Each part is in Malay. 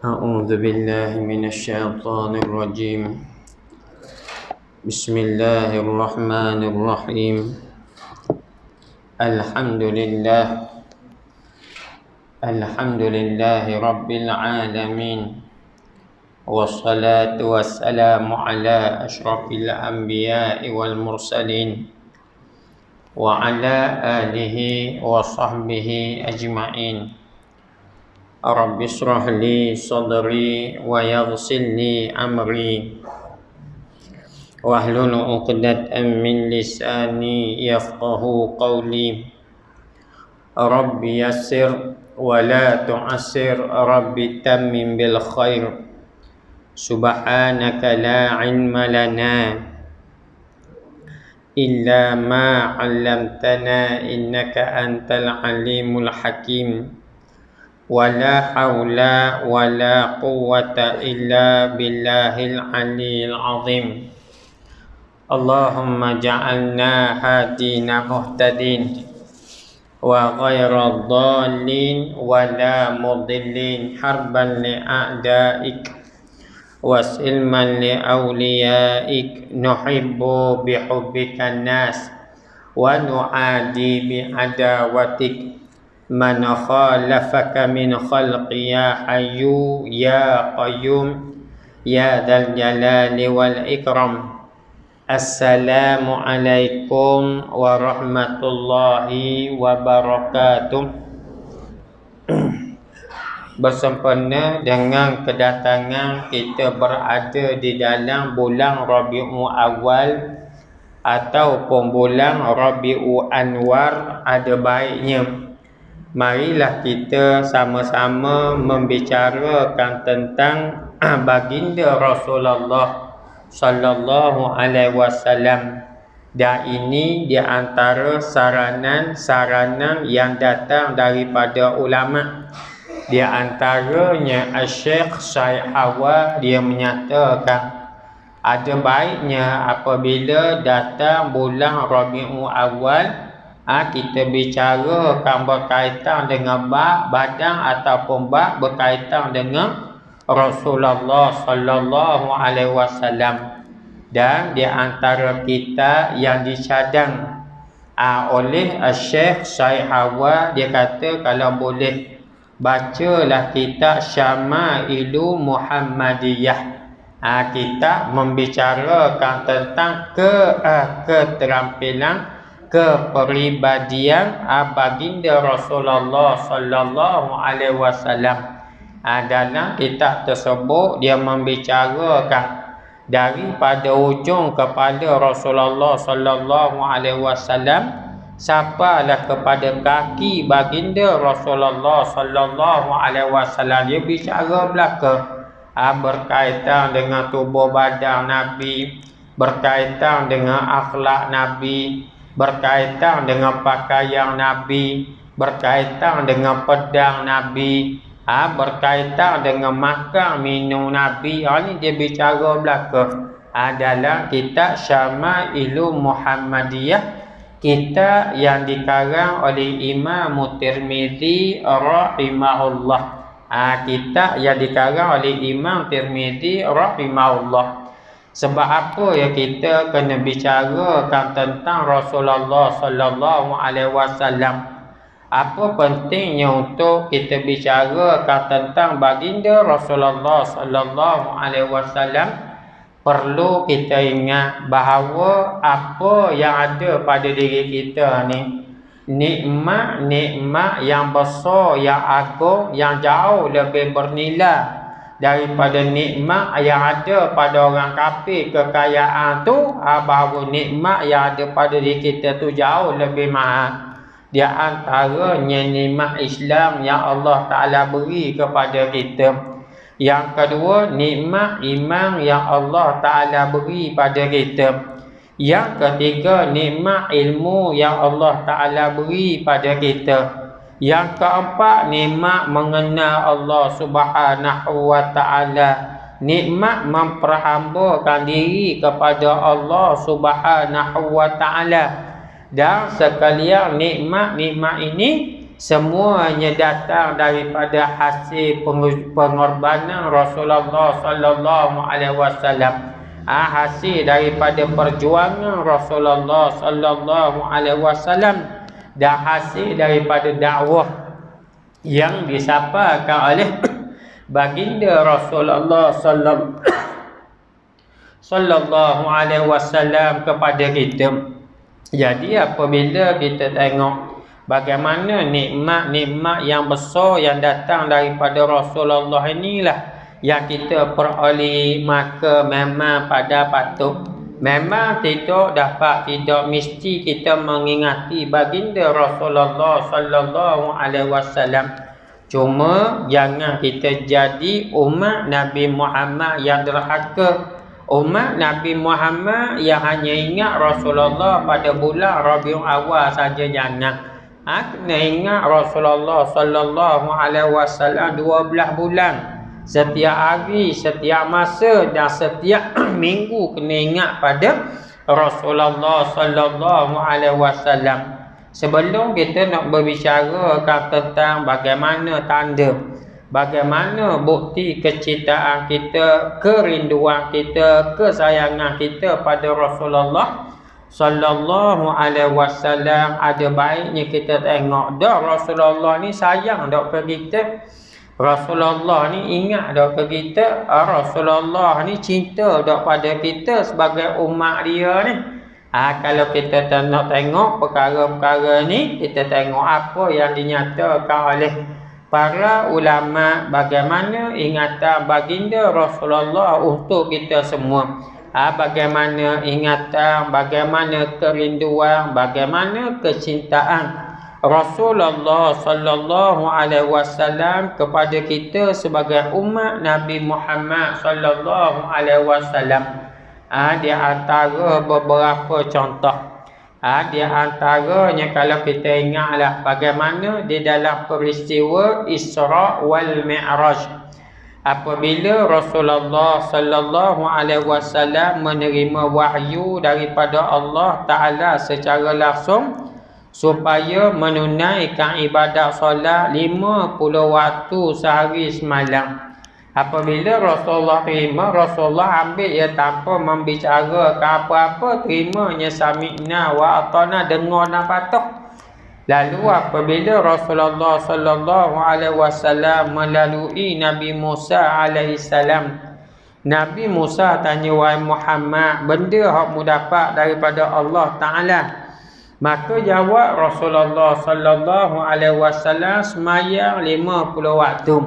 أعوذ بالله من الشيطان الرجيم. بسم الله الرحمن الرحيم. الحمد لله رب العالمين، والصلاة والسلام على أشرف الأنبياء والمرسلين وعلى آله وصحبه أجمعين. رب اشرح لي صدري ويغسل لي أمري واحلل عقدة من لساني يفقه قولي. رب يسر ولا تعسر، رب تمم بالخير. سبحانك لا علم لنا إلا ما علمتنا إنك أنت العليم الحكيم. ولا حول ولا قوة إلا بالله العلي العظيم. اللهم اجعلنا هادين مهتدين وغير الضالين ولا مضلين، حربا لأعدائك وسلما لأوليائك. نحب بحبك الناس ونعادي بعداوتك من خالفك من خلق. يا حي يا قيوم يا ذا الجلال والإكرام. السلام عليكم ورحمة الله وبركاته. Bersempena dengan kedatangan kita berada di dalam bulan Rabiul Awal ataupun bulan Rabiul Anwar, ada baiknya marilah kita sama-sama membicarakan tentang baginda Rasulullah sallallahu alaihi wasallam. Dan ini di antara saranan yang datang daripada ulama. Di antaranya Syekh Syekh Hawa, dia menyatakan ada baiknya apabila datang bulan Rabiul Awal, kita bicarakan berkaitan dengan bab badan ataupun bab berkaitan dengan Rasulullah sallallahu alaihi wasallam. Dan di antara kita yang dicadang oleh Syekh Syekh Hawa, dia kata kalau boleh bacalah kitab Syamailu Muhammadiyah. Kita membicarakan tentang keterampilan, kepribadian baginda Rasulullah sallallahu alaihi wasallam. Dalam kitab tersebut dia membicarakan daripada ujung kepala Rasulullah sallallahu alaihi wasallam sampailah kepada kaki baginda Rasulullah sallallahu alaihi wasallam. Dia bicara belakang berkaitan dengan tubuh badan Nabi, berkaitan dengan akhlak Nabi, berkaitan dengan pakaian Nabi, berkaitan dengan pedang Nabi, berkaitan dengan makan minum Nabi. Ini dia bicara belakang dalam kitab Syamailu Muhammadiyah, kitab yang dikarang oleh Imam Tirmizi rahimahullah. Kitab yang dikarang oleh Imam Tirmizi rahimahullah. Sebab apa ya kita kena bicarakan tentang Rasulullah sallallahu alaihi wasallam? Apa pentingnya untuk kita bicarakan tentang baginda Rasulullah sallallahu alaihi wasallam? Perlu kita ingat bahawa apa yang ada pada diri kita ni, nikmat-nikmat yang besar, yang agung, yang jauh lebih bernilai daripada nikmat yang ada pada orang kafir. Kekayaan tu, bahawa nikmat yang ada pada diri kita tu jauh lebih mahal. Di antaranya nikmat Islam yang Allah Ta'ala beri kepada kita. Yang kedua, nikmat iman yang Allah Ta'ala beri pada kita. Yang ketiga, nikmat ilmu yang Allah Ta'ala beri pada kita. Yang keempat, nikmat mengenal Allah Subhanahu wa Ta'ala. Nikmat memperhambakan diri kepada Allah Subhanahu wa Ta'ala. Dan sekalian nikmat-nikmat ini semuanya datang daripada hasil pengorbanan Rasulullah sallallahu alaihi wasallam. Hasil daripada perjuangan Rasulullah sallallahu alaihi wasallam dan hasil daripada dakwah yang disampaikan oleh baginda Rasulullah sallallahu alaihi wasallam kepada kita. Jadi apabila kita tengok bagaimana nikmat-nikmat yang besar yang datang daripada Rasulullah inilah yang kita peroleh, maka memang pada patut, memang tidak mesti kita mengingati baginda Rasulullah sallallahu alaihi wasallam. Cuma jangan kita jadi umat Nabi Muhammad yang derhaka, umat Nabi Muhammad yang hanya ingat Rasulullah pada bulan Rabiul Awal saja. Jangan. Kena ingat Rasulullah sallallahu alaihi wasallam 12 bulan. Setiap hari, setiap masa dan setiap minggu kena ingat pada Rasulullah sallallahu alaihi wasallam. Sebelum kita nak berbicara tentang bagaimana tanda, bagaimana bukti kecintaan kita, kerinduan kita, kesayangan kita pada Rasulullah sallallahu alaihi wasallam, ada baiknya kita tengok dah Rasulullah ni sayang dak ke kita. Rasulullah ni ingat dak ke kita. Rasulullah ni cinta dak pada kita sebagai umat dia ni. Kalau kita nak tengok perkara-perkara ni, kita tengok apa yang dinyatakan oleh para ulama, bagaimana ingatan baginda Rasulullah untuk kita semua. Bagaimana ingatan, bagaimana kerinduan, bagaimana kecintaan Rasulullah sallallahu alaihi wasallam kepada kita sebagai umat Nabi Muhammad sallallahu alaihi wasallam. Di antara beberapa contoh, di antaranya kalau kita ingatlah bagaimana di dalam peristiwa Isra wal Mi'raj, apabila Rasulullah sallallahu alaihi wasallam menerima wahyu daripada Allah Taala secara langsung supaya menunaikan ibadat solat 50 waktu sehari semalam. Apabila Rasulullah terima, Rasulullah ambil ia tanpa membicarakan apa-apa, terimanya sami'na wa ata'na, dengar dan patuh. Lalu apabila Rasulullah sallallahu alaihi wasallam melalui Nabi Musa alaihi salam, Nabi Musa tanya, wahai Muhammad, benda hak mu dapat daripada Allah Taala? Maka jawab Rasulullah sallallahu alaihi wasallam, sembahyang 50 waktu.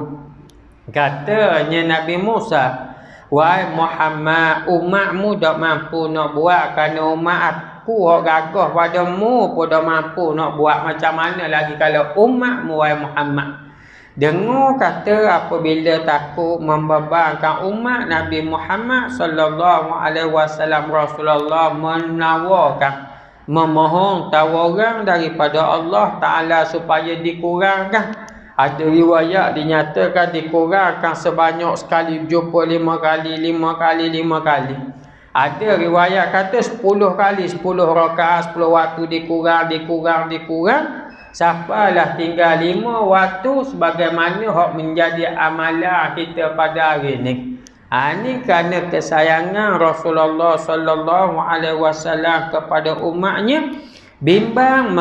Katanya Nabi Musa, wahai Muhammad, umatmu tak mampu nak buat, kerana umat aku orang gagah padamu pun tak mampu nak buat, macam mana lagi kalau umatmu wahai Muhammad. Dengar kata apabila takut membebankan umat Nabi Muhammad sallallahu alaihi wasallam, Rasulullah menawarkan, memohon tawaran daripada Allah Taala supaya dikurangkan. Ada riwayat dinyatakan dikurangkan sebanyak sekali jumpa 5 kali. Ada riwayat kata 10 kali, 10 rakaat, 10 waktu dikurang. Sampailah tinggal 5 waktu sebagaimana hak menjadi amalan kita pada hari ini. Ini kerana kesayangan Rasulullah sallallahu alaihi wasallam kepada umatnya, bimbang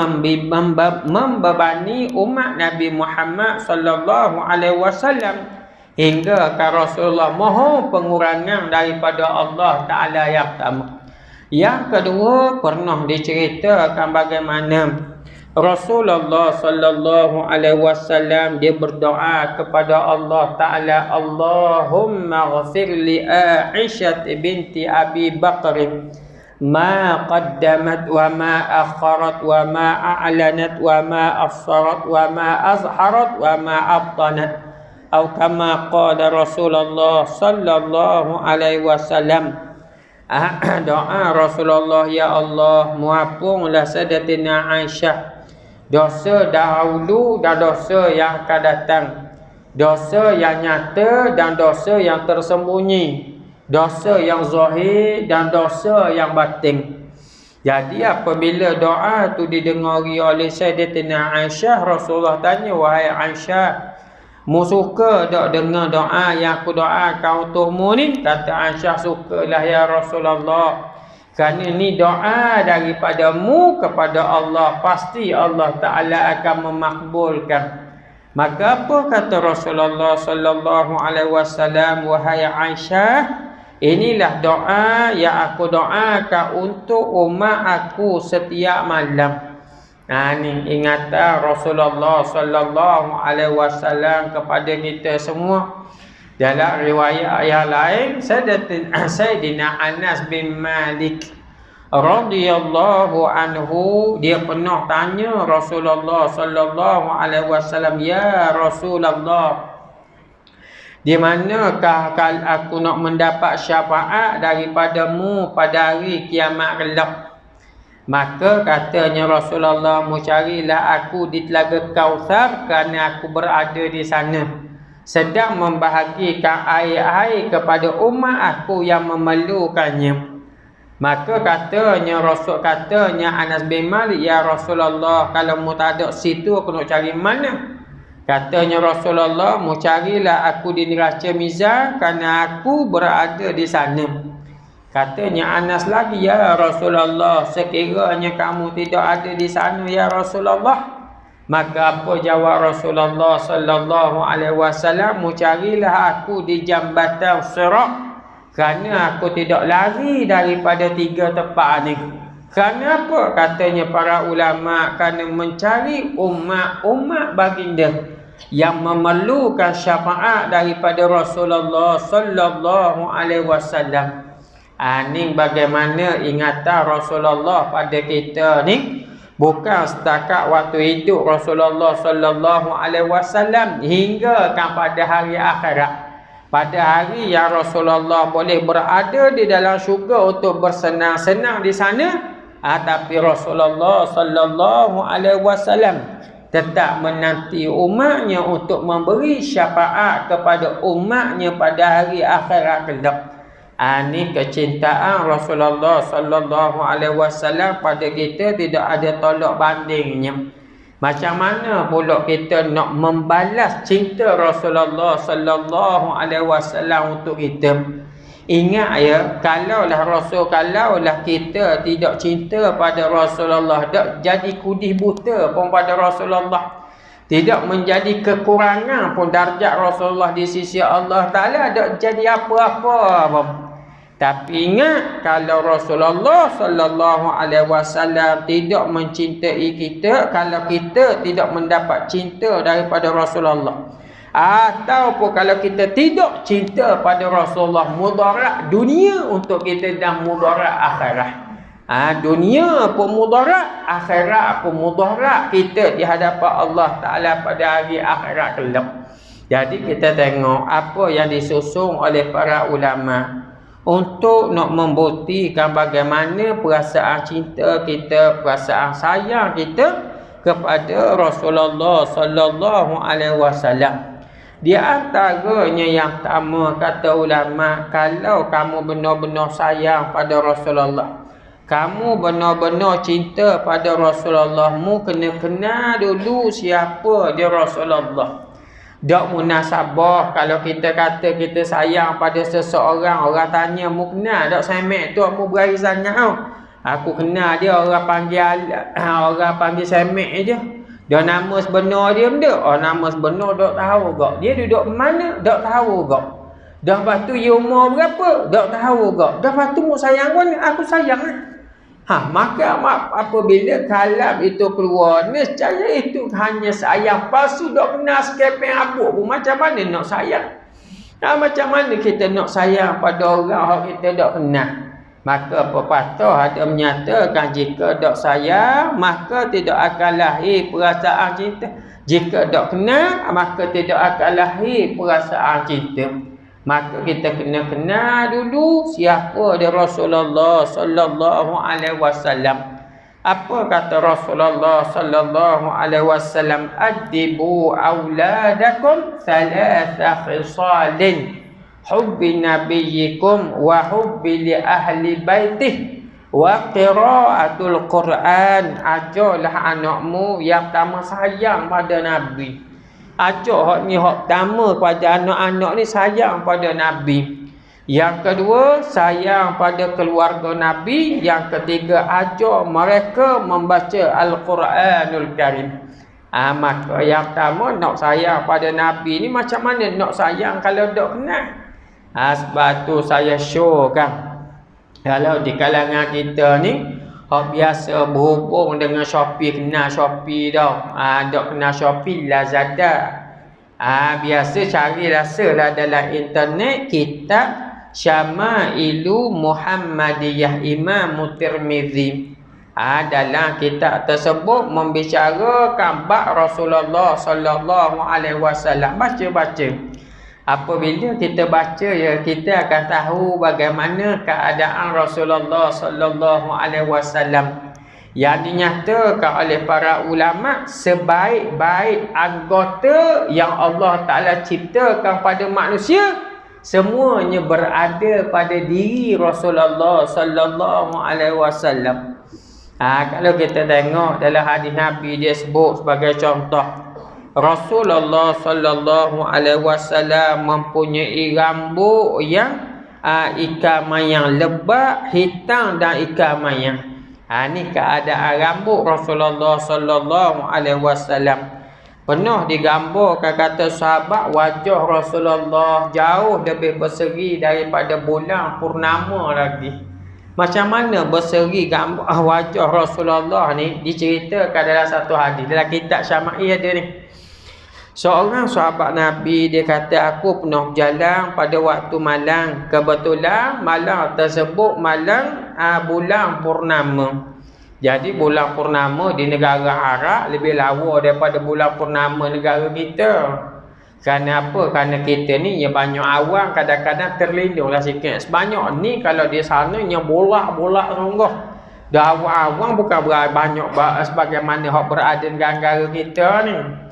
membebani umat Nabi Muhammad sallallahu alaihi wasallam, hingga Rasulullah mohon pengurangan daripada Allah Taala yang pertama. Yang kedua, pernah diceritakan bagaimana Rasulullah sallallahu alaihi wasallam dia berdoa kepada Allah Taala, Allahumma ghfir li Aisyah binti Abi Bakr ma qaddamat wa ma akharat wa ma a'lanat wa ma assarat wa ma azharat wa ma abtanat, atau kama qala Rasulullah sallallahu alaihi wasallam. Doa Rasulullah, ya Allah, muapunlah Sayyidatina Aisyah dosa dahulu dan dosa yang akan datang, dosa yang nyata dan dosa yang tersembunyi, dosa yang zahir dan dosa yang batin. Jadi apabila doa tu didengari oleh Sayyidatina Aisyah, Rasulullah tanya, wahai Aisyah, mu suka tak dengar doa yang aku doakan untukmu ni? Kata Aisyah, sukalah ya Rasulullah. Kerana ni doa daripadamu kepada Allah, pasti Allah Ta'ala akan memakbulkan. Maka apa kata Rasulullah sallallahu alaihi wasallam, wahai Aisyah, inilah doa yang aku doakan untuk umat aku setiap malam. Ni ingatan Rasulullah sallallahu alaihi wasallam kepada kita semua. Dalam riwayat yang lain, Sayyidina Anas bin Malik radhiyallahu anhu, dia pernah tanya Rasulullah sallallahu alaihi wasallam, ya Rasulullah, di manakah kalau aku nak mendapat syafaat daripadamu pada hari kiamat kelak? Maka katanya Rasulullah, mu carilah aku di Telaga Kautsar, kerana aku berada di sana sedang membahagikan air-air kepada umat aku yang memerlukannya. Maka katanya Anas bin Malik, ya Rasulullah, kalau mu tak ada situ aku nak cari mana? Katanya Rasulullah, mu carilah aku di neraca mizan, kerana aku berada di sana. Katanya Anas lagi, ya Rasulullah, sekiranya kamu tidak ada di sana ya Rasulullah, maka apa jawab Rasulullah sallallahu alaihi wasallam, mu carilah aku di jambatan Sirat, kerana aku tidak lari daripada 3 tempat ni. Kerana apa? Katanya para ulama, kerana mencari umat baginda yang memerlukan syafaat daripada Rasulullah sallallahu alaihi wasallam. Ni bagaimana ingatan Rasulullah pada kita ni, bukan setakat waktu hidup Rasulullah sallallahu alaihi wasallam, hingga kan pada hari akhirat. Pada hari yang Rasulullah boleh berada di dalam syurga untuk bersenang-senang di sana, tapi Rasulullah sallallahu alaihi wasallam tetap menanti umatnya untuk memberi syafaat kepada umatnya pada hari akhirat kelak. Ini kecintaan Rasulullah sallallahu alaihi wasallam pada kita tidak ada tolak bandingnya. Macam mana pula kita nak membalas cinta Rasulullah sallallahu alaihi wasallam untuk kita? Ingat ya, kalaulah kita tidak cinta pada Rasulullah, tak jadi kudih buta pun pada Rasulullah, tidak menjadi kekurangan pun darjat Rasulullah di sisi Allah Ta'ala, tak jadi apa-apa pun. Tapi ingat, kalau Rasulullah sallallahu alaihi wasallam tidak mencintai kita, kalau kita tidak mendapat cinta daripada Rasulullah, ataupun kalau kita tidak cinta pada Rasulullah, mudarat dunia untuk kita dan mudarat akhirat. Dunia pun mudarat, akhirat pun mudarat kita di hadapan Allah Ta'ala pada hari akhirat kelak. Jadi kita tengok apa yang disusung oleh para ulama untuk nak membuktikan bagaimana perasaan cinta kita, perasaan sayang kita kepada Rasulullah sallallahu alaihi wasallam. Di antaranya yang pertama, kata ulama, kalau kamu benar-benar sayang pada Rasulullah, kamu benar-benar cinta pada Rasulullah, mu kena kenal dulu siapa dia Rasulullah. Tak munasabah kalau kita kata kita sayang pada seseorang, orang tanya, mu kenal tak Samet tu, mu berari sangat tau. Aku kenal dia, orang panggil Samet je. Dia nama sebenar dia benda. Nama sebenar tak tahu gak. Dia duduk mana? Tak tahu gak. Dah lepas tu dia umur berapa? Tak tahu gak. Dah lepas tu mu sayang mana? Aku sayang lah. Maka apabila kalam itu keluar, nescaya itu hanya sayang palsu, tak kenal sekeping abuk pun. Macam mana nak sayang? Macam mana kita nak sayang pada orang yang kita tak kenal? Maka pepatah ada menyatakan, jika tak sayang, maka tidak akan lahir perasaan cinta. Jika tak kenal, maka tidak akan lahir perasaan cinta. Maka kita kena kenal dulu siapa dia Rasulullah sallallahu alaihi wasallam. Apa kata Rasulullah sallallahu alaihi wasallam? Adibu auladakum thalatha khisalin, hubbi nabiyyikum wa hubbi li ahli baitih Wa qiraatul Quran, ajaklah anakmu yang pertama sayang pada Nabi. Ajak hak ni hak pertama pada anak-anak ni sayang pada Nabi. Yang kedua, sayang pada keluarga Nabi. Yang ketiga, ajak mereka membaca Al-Quranul Karim. Maka yang pertama, nak sayang pada Nabi ni macam mana nak sayang kalau tak kenal? Sebab tu saya show kan, kalau di kalangan kita ni hak biasa berhubung dengan Shopee, kenal Shopee dah. Dok kenal Shopee, Lazada. Biasa cari rasalah dalam internet kitab Syama'ilu Muhammadiyah Imam Tirmizi. Dalam kitab tersebut membicarakan bab Rasulullah sallallahu alaihi wasallam. Baca-baca. Apabila kita baca ya, kita akan tahu bagaimana keadaan Rasulullah sallallahu alaihi wasallam yang dinyatakan oleh para ulama sebaik-baik anggota yang Allah Taala ciptakan pada manusia, semuanya berada pada diri Rasulullah sallallahu alaihi wasallam. Kalau kita tengok dalam hadis Nabi, dia sebut sebagai contoh, Rasulullah sallallahu alaihi wasallam mempunyai rambut yang ikaman yang lebat, hitam dan ikaman yang. Ni keadaan rambut Rasulullah sallallahu alaihi wasallam. Pernah digambarkan kata sahabat, wajah Rasulullah jauh lebih berseri daripada bulan purnama lagi. Macam mana berseri gambar wajah Rasulullah ni? Diceritakan dalam satu hadis dalam kitab Syamai ada ni. Seorang sahabat Nabi, dia kata, aku pernah berjalan pada waktu malam. Kebetulan malam tersebut malam bulan purnama. Jadi bulan purnama di negara Arab lebih lawa daripada bulan purnama negara kita. Kerana apa? Kerana kita ni yang banyak awan, kadang-kadang terlindunglah sikit. Sebanyak ni kalau di sana yang bolak-bolak sungguh. Dah awan-awan bukan banyak sebagaimana hak berada di negara kita ni.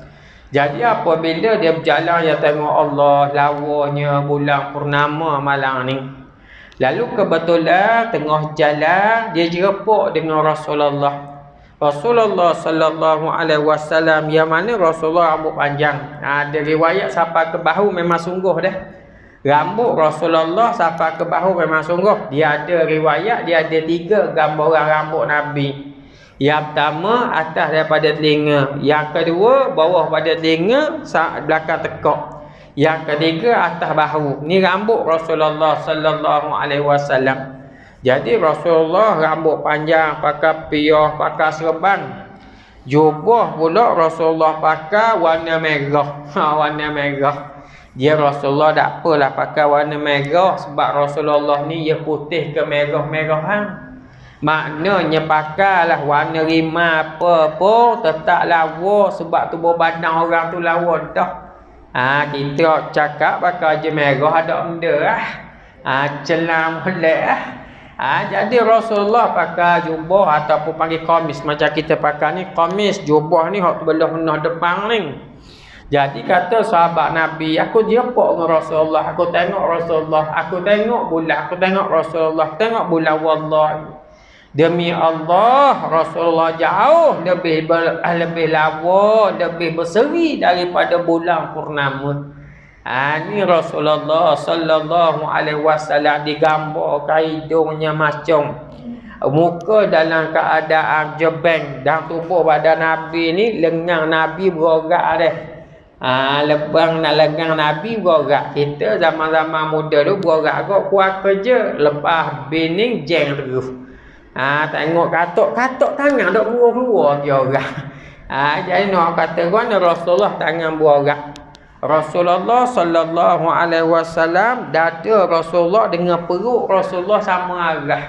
Jadi apabila dia berjalan, dia tengok Allah lawanya bulan purnama malam ni. Lalu kebetulan tengah jalan dia jerepuk dengan Rasulullah. Rasulullah sallallahu alaihi wasallam, yang mana Rasulullah rambut panjang. Ada riwayat sampai ke bahu, memang sungguh dah. Rambut Rasulullah sampai ke bahu memang sungguh. Dia ada riwayat, dia ada 3 gambaran rambut Nabi. Yang pertama atas daripada telinga, yang kedua bawah pada telinga belakang tekak, yang ketiga atas bahu. Ni rambut Rasulullah sallallahu alaihi wasallam. Jadi Rasulullah rambut panjang, pakai piyah, pakai serban. Jubah pula Rasulullah pakai warna merah. Warna merah. Dia Rasulullah tak apalah pakai warna merah, sebab Rasulullah ni dia putih ke merah-merahan. Maknanya pakailah warna rima apa-apa tetap lawa, sebab tubuh badan orang tu lawa dah. Kita cakap pakai je merah ada benda celam molek jadi Rasulullah pakai jubah ataupun panggil komis, macam kita pakai ni komis, jubah ni hak belah depan ni. Jadi kata sahabat Nabi, aku jumpa dengan Rasulullah, aku tengok Rasulullah, aku tengok bulan, aku tengok Rasulullah, tengok bulan, wallahi demi Allah Rasulullah jauh lebih lawa, lebih berseri daripada bulan purnama. Ni Rasulullah sallallahu alaihi wasallam digambarkan hidungnya macam, muka dalam keadaan jebeng, dan tubuh badan Nabi ni lengan Nabi berorak dah. Lengan Nabi berorak. Kita zaman-zaman muda tu berorak kok kuat kerja, lepas bening jeng terus. Tengok katok tangan dok keluar dia orang. Jadi nak kata mana Rasulullah tangan berorak. Rasulullah sallallahu alaihi wasallam, dada Rasulullah dengan perut Rasulullah sama arah.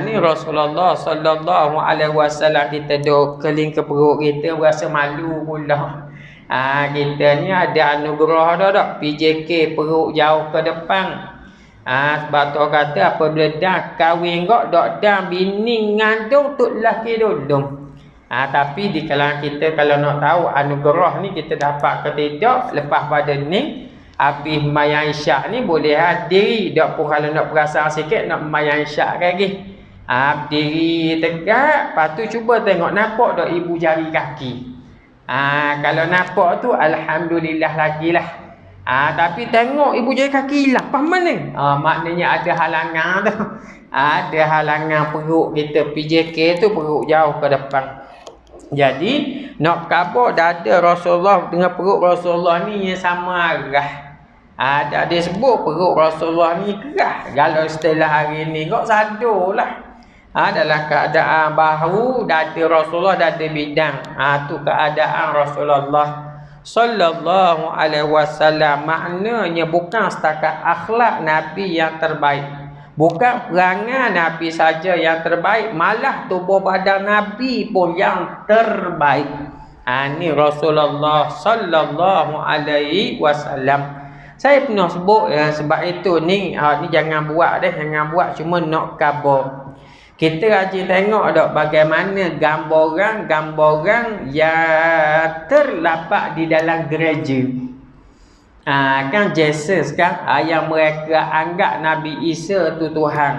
Ni Rasulullah sallallahu alaihi wasallam, kita duk keling ke perut kita rasa malu pula. Kita ni ada anugerah dah tak? PJK perut jauh ke depan. Sebab tu kata apabila dah kahwin kok dok dah bini ngandung tu lelaki dulu. Tapi di kalangan kita kalau nak tahu anugerah ni kita dapat ke tidak, lepas pada ni habis mayang isyak ni boleh hadir. Tak pun kalau nak perasaan sikit nak mayang isyak lagi. Berdiri tegak, lepas tu cuba tengok nampak tak ibu jari kaki. Kalau nampak tu alhamdulillah lagilah. Tapi tengok ibu jari kaki hilang, apa mana? Maknanya ada halangan tu. Ada halangan perut kita, PJK tu perut jauh ke depan. Jadi nak kabur dada Rasulullah dengan perut Rasulullah ni yang sama arah. Ada dia sebut perut Rasulullah ni kerah. Kalau istilah hari ni kok sadarlah. Dalam keadaan bahu dada Rasulullah dada bidang. Tu keadaan Rasulullah sallallahu alaihi wasallam. Maknanya bukan setakat akhlak Nabi yang terbaik. Bukan perangai Nabi saja yang terbaik, malah tubuh badan Nabi pun yang terbaik. Ini Rasulullah sallallahu alaihi wasallam. Saya pernah sebut sebab itu ni jangan buat jangan buat cuma nak khabar. Kita rajin tengok tak bagaimana gambaran yang terdapat di dalam gereja. Kan Jesus kan yang mereka anggap Nabi Isa tu Tuhan.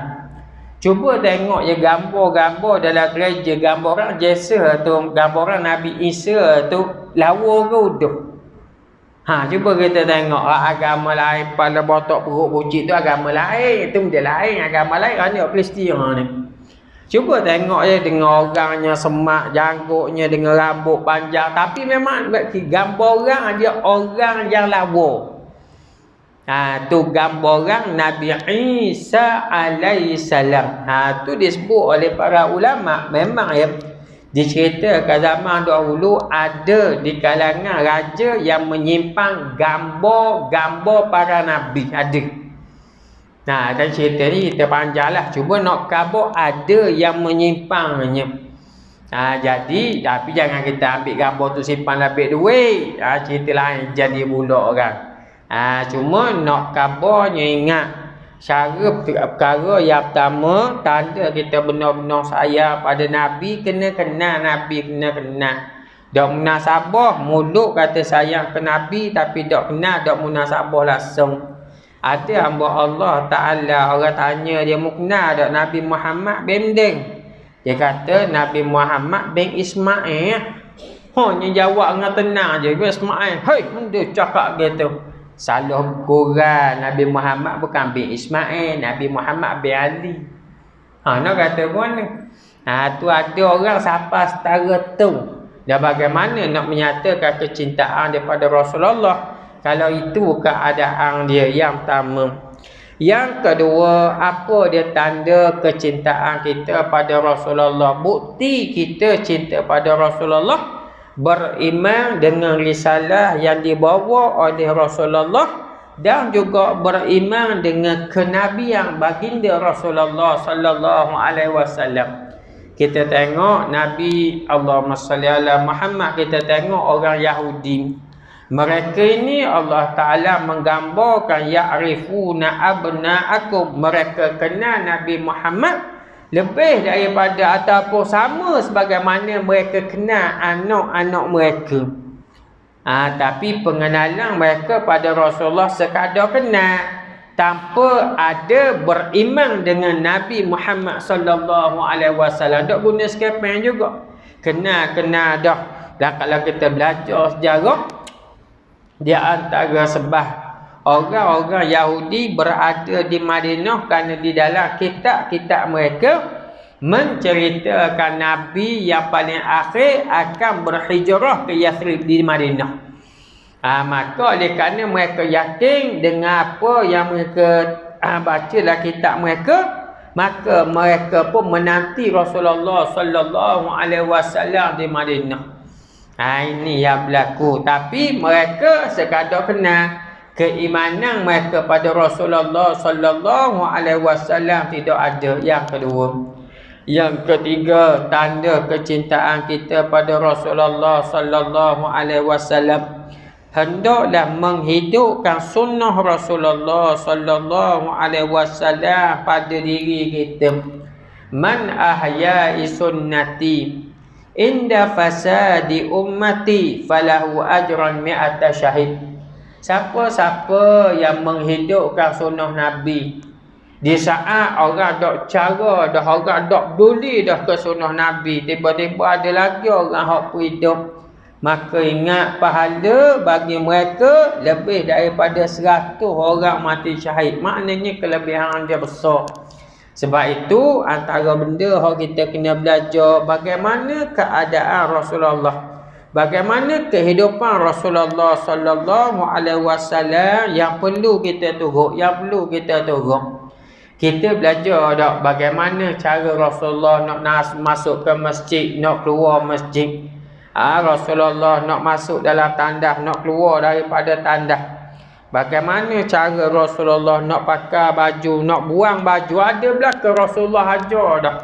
Cuba tengok je gambar-gambar dalam gereja, gambaran Jesus tu, gambaran Nabi Isa tu lawa ke uduh. Cuba kita tengok agama lain pada botok perut bucik tu agama lain, itu dia lain agama lain ni Palestin ni. Cuba tengok je dengan orangnya semak janggutnya dengan rambut panjang, tapi memang gambaran dia orang yang lawa. Tu gambaran Nabi Isa alaihissalam. Tu disebut oleh para ulama memang diceritakan zaman dahulu ada di kalangan raja yang menyimpan gambar-gambar para nabi ada. Dan cerita ni kita panjanglah. Cuba nak khabar ada yang menyimpannya. Jadi tapi jangan kita ambil gambar tu simpan ambil duit. Cerita lain jadi budak orang. Cuma nak khabarnya ingat cara perkara yang pertama, tanda kita benar-benar sayang pada Nabi, kena kenal Nabi, kena kenal. Dak munasabah mulut kata sayang ke Nabi tapi dak kenal, dak munasabah langsung. Ada hamba Allah Ta'ala orang tanya dia kenal dak Nabi Muhammad bin Deng. Dia kata Nabi Muhammad bin Ismail. Hanya jawab dengan tenang je, bin Ismail. Hei, dia cakap gitu. Salah kurang, Nabi Muhammad bukan bin Ismail, Nabi Muhammad bin Ali. Nak kata mana? Tu ada orang siapa setara tu. Dan bagaimana nak menyatakan kecintaan daripada Rasulullah kalau itu keadaan dia yang pertama. Yang kedua, apa dia tanda kecintaan kita pada Rasulullah? Bukti kita cinta pada Rasulullah, beriman dengan risalah yang dibawa oleh Rasulullah dan juga beriman dengan kenabian baginda Rasulullah sallallahu alaihi wasallam. Kita tengok Nabi Allahumma salli ala Muhammad, kita tengok orang Yahudi. Mereka ini Allah Ta'ala menggambarkan ya'rifuna abna'akum, mereka kenal Nabi Muhammad lebih daripada ataupun sama sebagaimana mereka kenal anak-anak mereka. Tapi pengenalan mereka pada Rasulullah sekadar kenal, tanpa ada beriman dengan Nabi Muhammad sallallahu alaihi wasallam. Tak guna skepen juga. Kenal dah. Dan kalau kita belajar sejarah, dia antara sebab orang-orang Yahudi berada di Madinah kerana di dalam kitab-kitab mereka menceritakan Nabi yang paling akhir akan berhijrah ke Yathrib di Madinah. Maka oleh kerana mereka yakin dengan apa yang mereka baca dalam kitab mereka, maka mereka pun menanti Rasulullah sallallahu alaihi wasallam di Madinah. Ini yang berlaku. Tapi mereka sekadar kenal keimanan mereka pada Rasulullah sallallahu alaihi wasallam tidak ada. Yang kedua, yang ketiga, tanda kecintaan kita pada Rasulullah sallallahu alaihi wasallam, hendaklah menghidupkan sunnah Rasulullah sallallahu alaihi wasallam pada diri kita. Man ahya'i sunnati inda fasadi ummati falahu ajran mi'ata syahid. Siapa-siapa yang menghidupkan sunnah Nabi Di saat orang dok cara dah, orang dok peduli dah ke sunnah Nabi, tiba-tiba ada lagi orang hak hidup, maka ingat pahala bagi mereka lebih daripada 100 orang mati syahid. Maknanya kelebihan dia besar. Sebab itu antara benda yang kita kena belajar bagaimana keadaan Rasulullah, bagaimana kehidupan Rasulullah sallallahu alaihi wasallam yang perlu kita turut, yang perlu kita turut. Kita belajar dak bagaimana cara Rasulullah nak masuk ke masjid, nak keluar masjid. Rasulullah nak masuk dalam tandas, nak keluar daripada tandas. Bagaimana cara Rasulullah nak pakai baju, nak buang baju. Ada belakang Rasulullah ajar dah.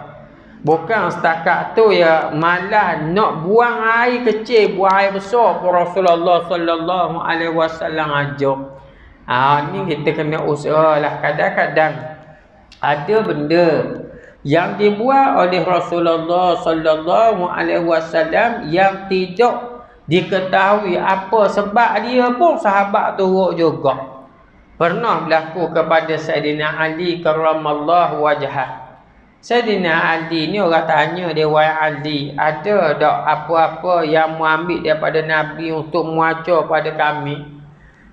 Bukan setakat tu ya, malah nak buang air kecil, buang air besar pun Rasulullah sallallahu alaihi wasallam ajar. Ni kita kena usahalah. Kadang-kadang ada benda yang dibuat oleh Rasulullah sallallahu alaihi wasallam yang tidak diketahui apa sebab dia pun sahabat turut juga. Pernah berlaku kepada Sayyidina Ali karramallahu wajhah. Sayyidina Ali ni orang tanya dia, wahai Ali, ada tak apa-apa yang mu ambil daripada Nabi untuk muajar pada kami?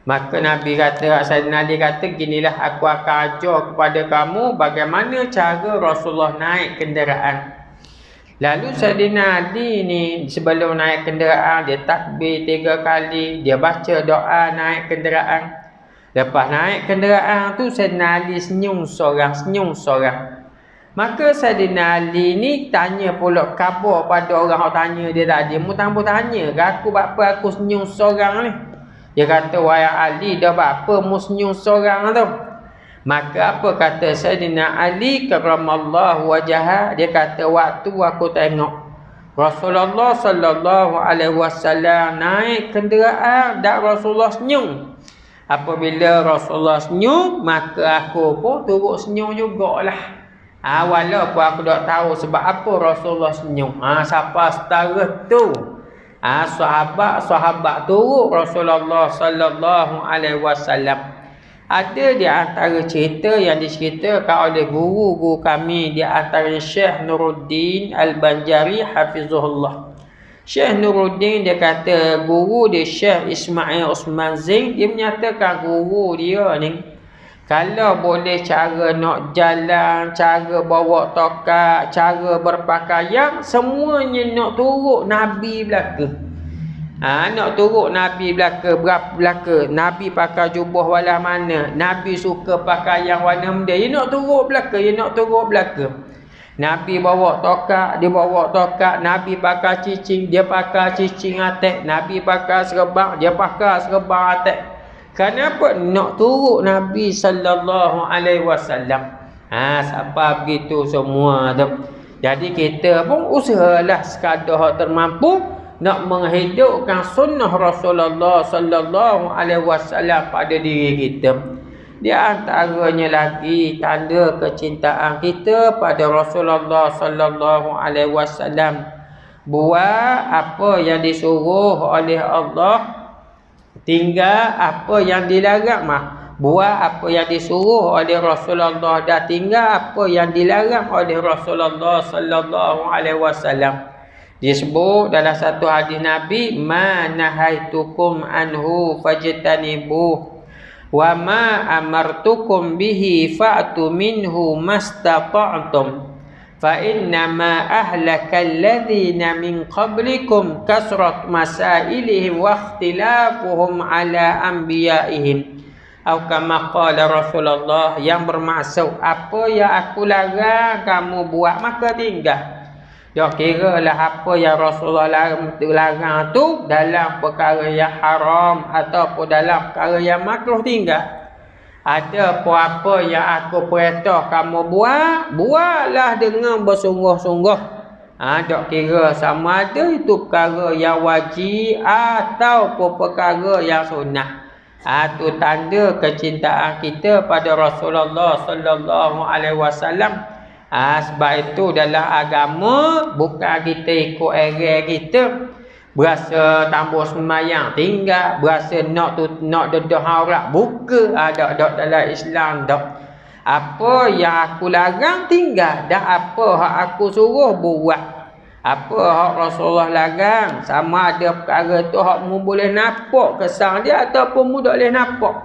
Maka Nabi kata, Sayyidina Ali kata, ginilah aku akan ajar kepada kamu bagaimana cara Rasulullah naik kenderaan. Lalu Sayyidina Ali ni sebelum naik kenderaan, dia takbir 3 kali, dia baca doa naik kenderaan. Lepas naik kenderaan tu Sayyidina Ali senyum seorang. Maka Sayyidina Ali ni tanya pula khabar pada orang yang tanya dia tadi. Mu tambah tanya ke aku apa aku senyum seorang ni? Dia kata, wahai Ali, dah apa mu senyum seorang tu? Maka apa kata Sayyidina Ali karramallahu wajhah? Dia kata, waktu aku tengok Rasulullah sallallahu alaihi wasallam naik kenderaan dan Rasulullah senyum. Apabila Rasulullah senyum, maka aku pun turut senyum jugalah. Walaupun aku tak tahu sebab apa Rasulullah senyum. Siapa setara tu? Sahabat turut Rasulullah sallallahu alaihi wasallam. Ada di antara cerita yang diceritakan oleh guru kami, di antara Syekh Nuruddin Al-Banjari hafizahullah. Syekh Nuruddin dia kata guru dia Syekh Ismail Osman Zain, dia menyatakan guru dia ni kalau boleh cara nak jalan, cara bawa tokak, cara berpakaian, semuanya nak turut Nabi belaka. Nak turut Nabi belaka. Berapa belaka? Nabi pakai jubah warna mana? Nabi suka pakaian warna muda. Dia nak turut belaka. Nabi bawa tokak, dia bawa tokak. Nabi pakai cicing, dia pakai cicing atek. Nabi pakai serban, dia pakai serban atek. Kenapa? Nak turut Nabi sallallahu alaihi wasallam. Siapa begitu semua tu. Jadi kita pun usahalah sekadar termampu nak menghidupkan sunnah Rasulullah sallallahu alaihi wasallam pada diri kita. Di antaranya lagi tanda kecintaan kita pada Rasulullah sallallahu alaihi wasallam, buat apa yang disuruh oleh Allah, tinggal apa yang dilarang buat apa yang disuruh oleh Rasulullah, dan tinggal apa yang dilarang oleh Rasulullah sallallahu alaihi wasallam. Disebut dalam satu hadis Nabi, ma nahaitukum anhu fajtanibuh wa ma amartukum bihi fa'tu minhu mastata'tum. فَإِنَّمَا أَهْلَكَ الَّذِينَ مِنْ قَبْلِكُمْ كَثْرَةُ مَسَائِلِهِمْ وَاخْتِلَافُهُمْ عَلَى أَنْبِيَائِهِمْ atau kama qala Rasulullah, yang bermaksud apa yang aku larang kamu buat maka tinggal. Tak kira lah apa yang Rasulullah larang tu dalam perkara yang haram ataupun dalam perkara yang makruh, tinggal. Ada apa-apa yang aku perintah kamu buatlah dengan bersungguh-sungguh. Tak kira sama ada itu perkara yang wajib ataupun perkara yang sunnah. Itu tanda kecintaan kita pada Rasulullah sallallahu alaihi wasallam. Sebab itu dalam agama bukan kita ikut era kita. Berasa tambah sembahyang tinggal, berasa nak dedah aurat buka, ada dalam Islam dak. Apa yang aku larang tinggal, dan apa hak aku suruh buat. Apa hak Rasulullah larang, sama ada perkara tu hak mu boleh nampak kesan dia ataupun mu tak boleh nampak.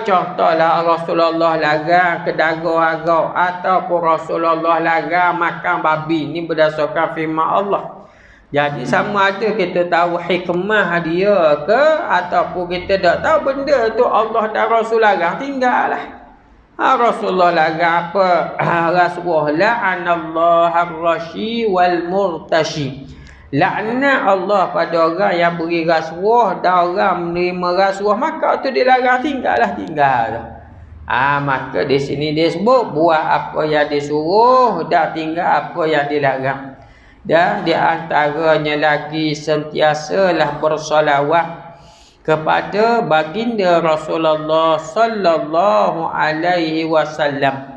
Contohlah Rasulullah larang kedagang agak ataupun Rasulullah larang makan babi. Ni berdasarkan firman Allah. Jadi sama ada kita tahu hikmah dia ke ataupun kita tak tahu benda tu Allah dan Rasul larang, tinggallah. Rasulullah larang apa? Rasulullah la'anallahu ar-rashi wal murtashi. Laknat Allah pada orang yang beri rasuah dan orang menerima rasuah, maka tu dilarang, tinggal. Maka di sini dia sebut buat apa yang disuruh dan tinggal apa yang dilarang. Dan di antaranya lagi sentiasalah bersolawat kepada baginda Rasulullah sallallahu alaihi wasallam.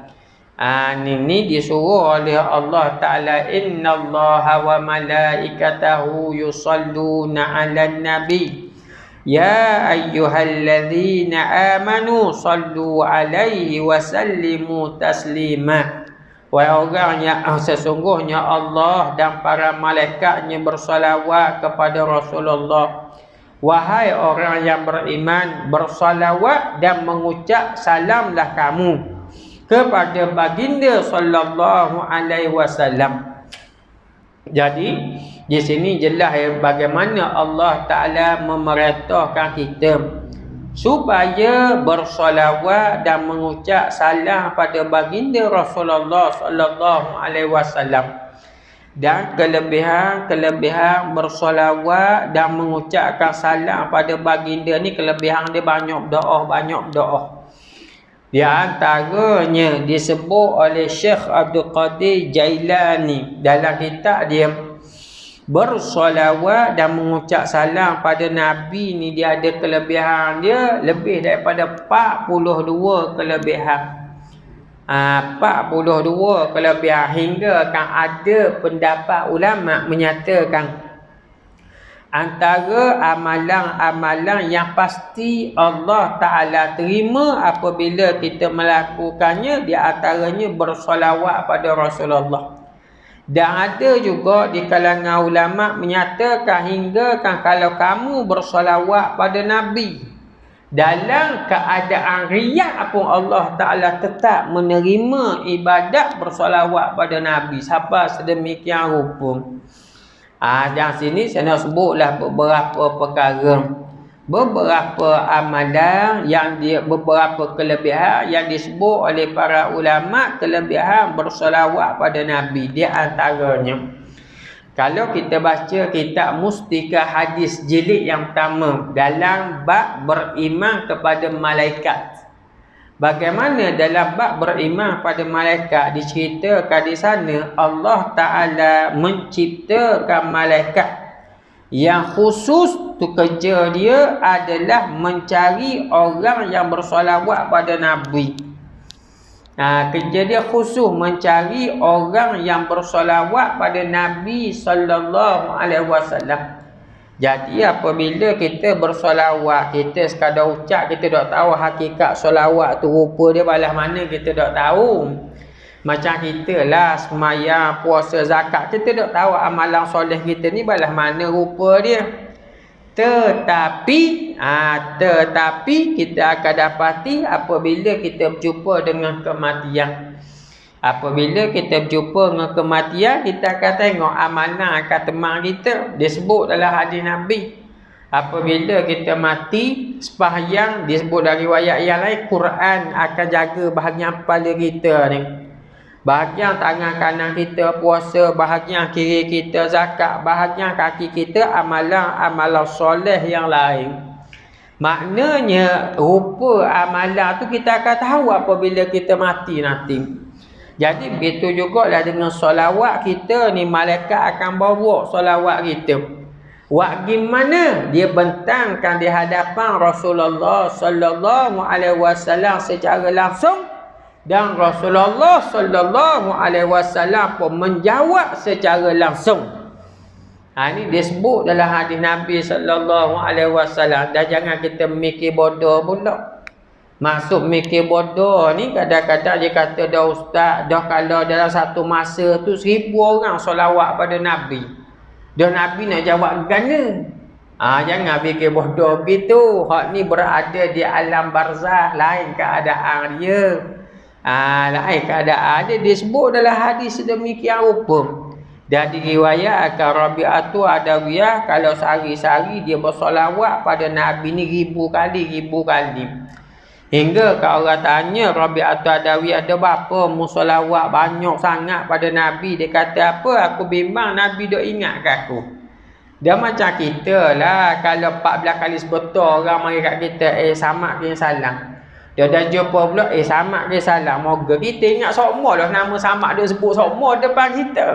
Ini disuruh oleh Allah Ta'ala, innallaha wa malaikatahu yusalluna 'alan nabi ya ayyuhalladzina amanu sallu 'alaihi wa sallimu taslima. Wahai orang yang sesungguhnya Allah dan para malaikatnya bersolawat kepada Rasulullah. Wahai orang yang beriman, bersolawat dan mengucap salamlah kamu kepada baginda sallallahu alaihi wasallam. Jadi di sini jelas bagaimana Allah Taala memerintahkan kita supaya bersolawat dan mengucap salam pada baginda Rasulullah sallallahu alaihi wasallam. Dan kelebihan bersolawat dan mengucapkan salam pada baginda ni, kelebihan dia banyak doa. Di antaranya disebut oleh Syekh Abdul Qadir Jailani dalam kitab dia, bersolawat dan mengucap salam pada Nabi ni dia ada kelebihan dia lebih daripada 42 kelebihan. 42 kelebihan, hingga kan ada pendapat ulama menyatakan antara amalan-amalan yang pasti Allah Ta'ala terima apabila kita melakukannya, di antaranya bersolawat pada Rasulullah. Dan ada juga di kalangan ulama menyatakan hingga kan kalau kamu bersolawat pada Nabi dalam keadaan riak pun Allah Ta'ala tetap menerima ibadat bersolawat pada Nabi sampai sedemikian rupa. Dan sini saya nak sebutlah beberapa perkara, beberapa amalan yang beberapa kelebihan yang disebut oleh para ulama, kelebihan bersolawat pada Nabi. Di antaranya, kalau kita baca kitab Mustika Hadis jilid yang pertama dalam bab beriman kepada malaikat. Bagaimana dalam bab beriman pada malaikat diceritakan di sana Allah Ta'ala menciptakan malaikat yang khusus tu kerja dia adalah mencari orang yang bersolawat pada Nabi. Kerja dia khusus mencari orang yang bersolawat pada Nabi sallallahu alaihi wasallam. Jadi apabila kita bersolawat, kita sekadar ucap, kita tak tahu hakikat solawat tu rupa dia balas mana, kita tak tahu. Macam kita lah sembahyang, puasa, zakat, kita tak tahu amalan soleh kita ni balas mana rupa dia. Tetapi kita akan dapati apabila kita berjumpa dengan kematian. Apabila kita berjumpa dengan kematian, kita akan tengok amalan akan teman kita. Disebut dalam hadis Nabi, apabila kita mati sembahyang, disebut dari riwayat yang lain, Quran akan jaga bahagian kepala kita ni, bahagian tangan kanan kita puasa, bahagian kiri kita zakat, bahagian kaki kita amalan soleh yang lain. Maknanya rupa amalan tu kita akan tahu apabila kita mati nanti. Jadi begitu jugalah dengan solawat kita ni, malaikat akan bawa solawat kita. Wak gimana dia bentangkan di hadapan Rasulullah sallallahu alaihi wasallam secara langsung, dan Rasulullah sallallahu alaihi wasallam pun menjawab secara langsung. Ini disebut dalam hadis Nabi sallallahu alaihi wasallam. Dan jangan kita mikir bodoh pula. Maksud mikir bodoh ni kadang-kadang dia kata dah ustaz, dah kalau dalam satu masa tu 1000 orang solawat pada Nabi. Dah Nabi nak jawab gana. Jangan fikir bodoh begitu. Hak ni berada di alam barzah, lain keadaan dia. Lain keadaan dia disebut dalam hadis sedemikian rupa. Dan diriwayatkan Rabi'atu Adawiyah kalau sehari-hari dia bersolawat pada Nabi ni 1000 kali. Hingga kalau orang tanya Rabi'atu Adawiyah ada berapa musolawat banyak sangat pada Nabi. Dia kata apa? Aku bimbang Nabi duk ingat kat aku. Dia macam kita lah. Kalau 14 kali sebetul orang mari kat kita, samak ke salam. Dia dah jumpa pula, samak ke salam. Moga kita ingat semua lah nama samak dia sebut semua depan kita.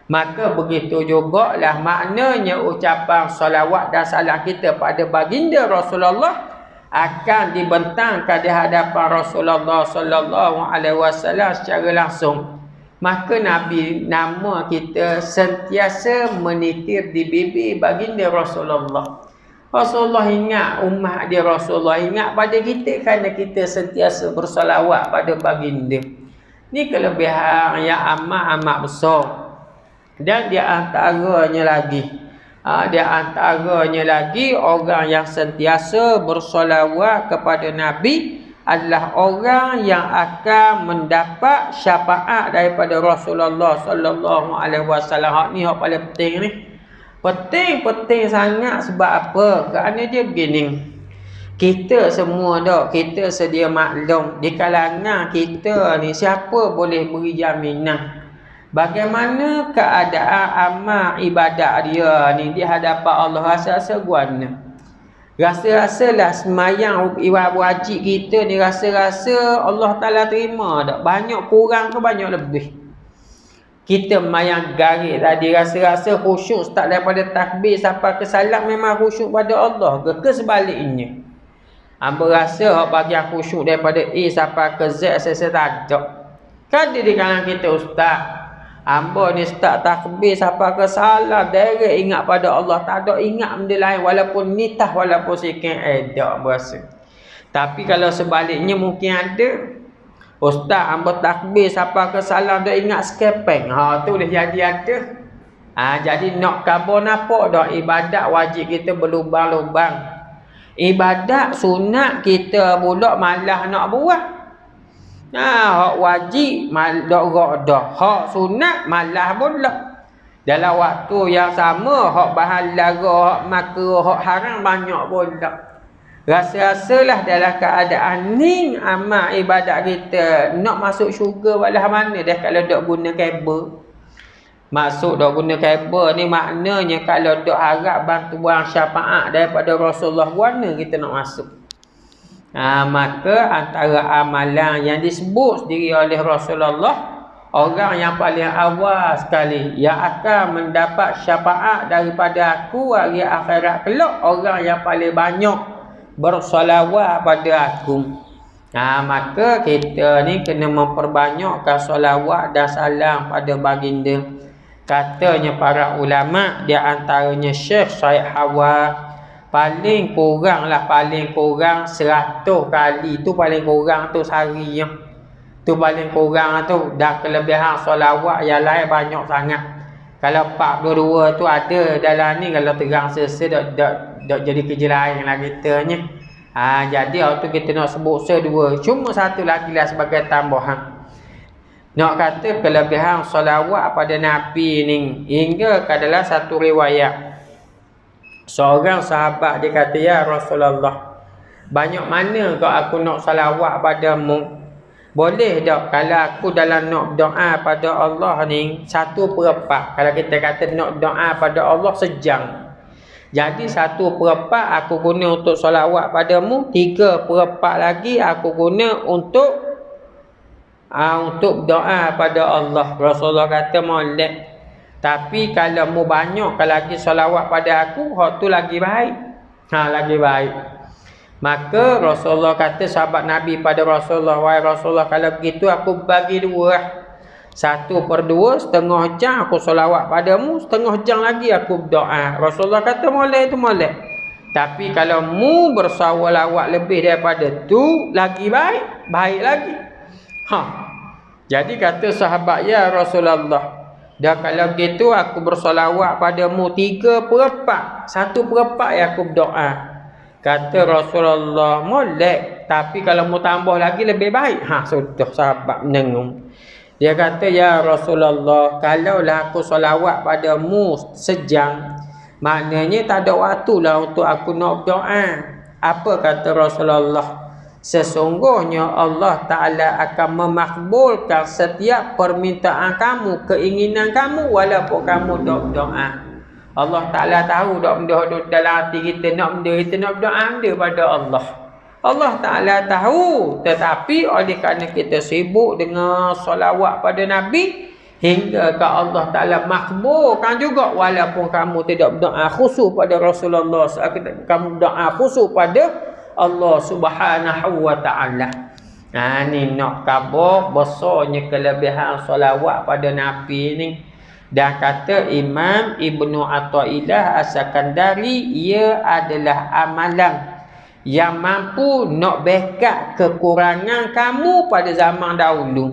Maka begitu jugalah maknanya ucapan salawat dan salam kita pada baginda Rasulullah akan dibentangkan di hadapan Rasulullah sallallahu alaihi wasallam secara langsung. Maka Nabi nama kita sentiasa menitir di bibir baginda Rasulullah. Rasulullah ingat umat dia, Rasulullah ingat pada kita kerana kita sentiasa bersalawat pada baginda. Ni kelebihan yang amat besar. Dan di antaranya lagi orang yang sentiasa bersolawat kepada Nabi adalah orang yang akan mendapat syafaat daripada Rasulullah sallallahu alaihi wasallam. Hak ni hak paling penting ni. Penting sangat sebab apa? Kerana dia begini. Kita semua kita sedia maklum di kalangan kita ni siapa boleh beri jaminan bagaimana keadaan amal ibadat dia ni di hadapan Allah. Rasa-rasa guana. Rasa-rasalah semayang wajib kita ni, rasa-rasa Allah Ta'ala terima tak? Banyak kurang ke banyak lebih? Kita semayang garis tadi, rasa-rasa khusyuk start daripada takbir sampai ke salam memang khusyuk pada Allah ke sebaliknya? Hamba rasa bagian khusyuk daripada A sampai ke Z saya tak ada. Kan di kalangan kita ustaz, hamba ni start takbir sampai ke salam direct ingat pada Allah, tak ada ingat benda lain walaupun nitah walaupun sikit tak berasa. Tapi kalau sebaliknya mungkin ada. Ustaz hamba takbir sampai ke salam dah ingat skepeng. Tu boleh jadi ada. Jadi nak khabar nampak dah ibadat wajib kita berlubang-lubang. Ibadat sunat kita pula malah nak buat. Hak wajib malah dah. Hak sunat malah pula. Dalam waktu yang sama hak bahan lara, hak makruh, hak haram banyak pula. Rasa-rasalah dalam keadaan ni amal ibadat kita nak masuk syurga walah mana dah kalau dok guna kabel. Maksud dok guna kabel ni maknanya kalau dok harap bantuan syafaat daripada Rasulullah mana kita nak masuk. Maka antara amalan yang disebut sendiri oleh Rasulullah, orang yang paling awal sekali yang akan mendapat syafaat daripada aku hari akhirat kelak, orang yang paling banyak bersolawat pada aku. Maka kita ni kena memperbanyakkan solawat dan salam pada baginda. Katanya para ulama, di antaranya Syekh Syed Hawa, paling kurang 100 kali tu paling kurang tu sehari ya. Tu paling kurang tu. Dah kelebihan solawat yang lain banyak sangat. Kalau 42 tu ada dalam ni, kalau terang selesai dak jadi kerja lain lah kitanya. Jadi waktu kita nak sebut sedua, cuma satu lagi lah sebagai tambahan. Nak kata kelebihan solawat pada Nabi ni, hingga adalah satu riwayat seorang sahabat dia kata, ya Rasulullah, banyak mana kau aku nak salawat padamu? Boleh tak kalau aku dalam nak doa pada Allah ni 1/4. Kalau kita kata nak doa pada Allah sejam, jadi 1/4 aku guna untuk solawat padamu, 3/4 lagi aku guna untuk doa pada Allah. Rasulullah kata molek. Tapi kalau mu banyak lagi solawat pada aku, hak tu lagi baik. Lagi baik. Maka Rasulullah kata sahabat Nabi pada Rasulullah, wahai Rasulullah, kalau begitu aku bagi 2. 1/2, setengah jam aku solawat padamu, setengah jam lagi aku berdoa. Rasulullah kata molek tu molek. Tapi kalau mu bersalawat lebih daripada tu, lagi baik, baik lagi. Jadi kata sahabat, ya Rasulullah, dah kalau gitu aku bersalawat padamu 3/4, 1/4 yang aku berdoa. Kata Rasulullah, molek, tapi kalau mu tambah lagi lebih baik. Sudah sahabat menengung. Dia kata, ya Rasulullah, kalaulah aku salawat padamu sejam, maknanya tak ada waktu lah untuk aku nak berdoa. Apa kata Rasulullah? Sesungguhnya Allah Ta'ala akan memakbulkan setiap permintaan kamu, keinginan kamu, walaupun kamu dok berdoa. Allah Ta'ala tahu dok benda dalam hati kita, nak benda kita nak berdoa benda pada Allah. Allah Ta'ala tahu, tetapi oleh kerana kita sibuk dengan solawat pada Nabi, hingga ke Allah Ta'ala makbulkan juga, walaupun kamu tidak berdoa khusyuk pada Rasulullah, kamu berdoa khusyuk pada Allah Subhanahu wa Ta'ala. Ni nak khabar besarnya kelebihan solawat pada Nabi ni. Dan kata Imam Ibnu Athaillah As-Sakandari, ia adalah amalan yang mampu nak backup kekurangan kamu pada zaman dahulu.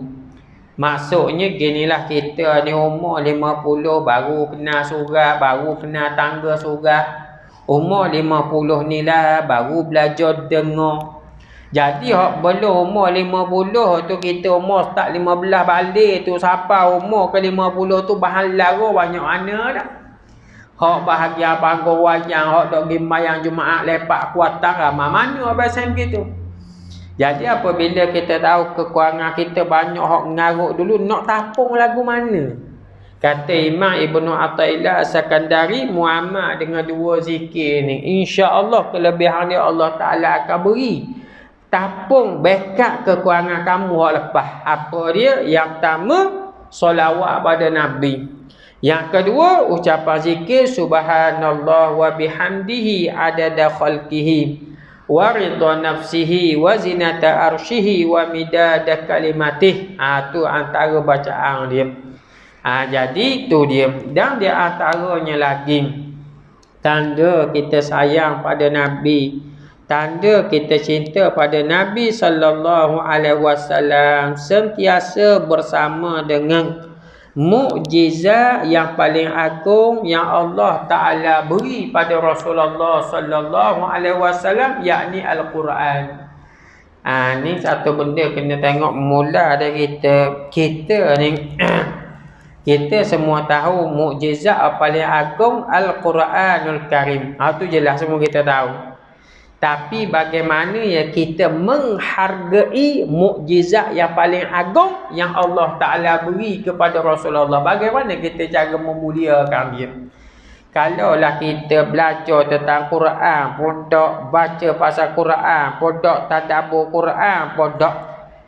Maksudnya ginilah, kita ni umur 50 baru kena surat, baru kena tangga surat. Umur 50 ni lah baru belajar dengar. Jadi hak belum umur 50 tu, kita umur start 15 balik tu, siapa umur ke 50 tu bahala banyak mana dah. Hak bahagia panggung wayang, hak dok pergi mayang Jumaat lepak kuatang ramai mana biasa gitu. Jadi apabila kita tahu kekurangan kita banyak, hak ngaruk dulu nak tapung lagu mana. Kata Imam Ibnu Athaillah As-Sakandari, muamal dengan dua zikir ni, insya-Allah kelebihan dia Allah Taala akan beri. Tapung backup kekurangan kamu hak lepas. Apa dia? Yang pertama, solawat pada Nabi. Yang kedua, ucapan zikir subhanallah wa bihamdihi adada khalqihi wa ridha nafsihi wa zinata arsyihi wa midada kalimatih. Tu antara bacaan dia. Jadi tu dia. Dan di antaranya lagi, tanda kita sayang pada Nabi, tanda kita cinta pada Nabi sallallahu alaihi wasallam, sentiasa bersama dengan mukjizat yang paling agung yang Allah Ta'ala beri pada Rasulullah sallallahu alaihi wasallam, yakni Al-Quran. Ni satu benda kena tengok mula dari kita ni. Kita semua tahu mukjizat paling agung Al-Quranul Karim. Tu jelas semua kita tahu. Tapi bagaimana ya kita menghargai mukjizat yang paling agung yang Allah Ta'ala beri kepada Rasulullah? Bagaimana kita cara memuliakan dia? Kalaulah kita belajar tentang Quran, pun tak baca pasal Quran, pun tak tadabbur Quran, pun tak,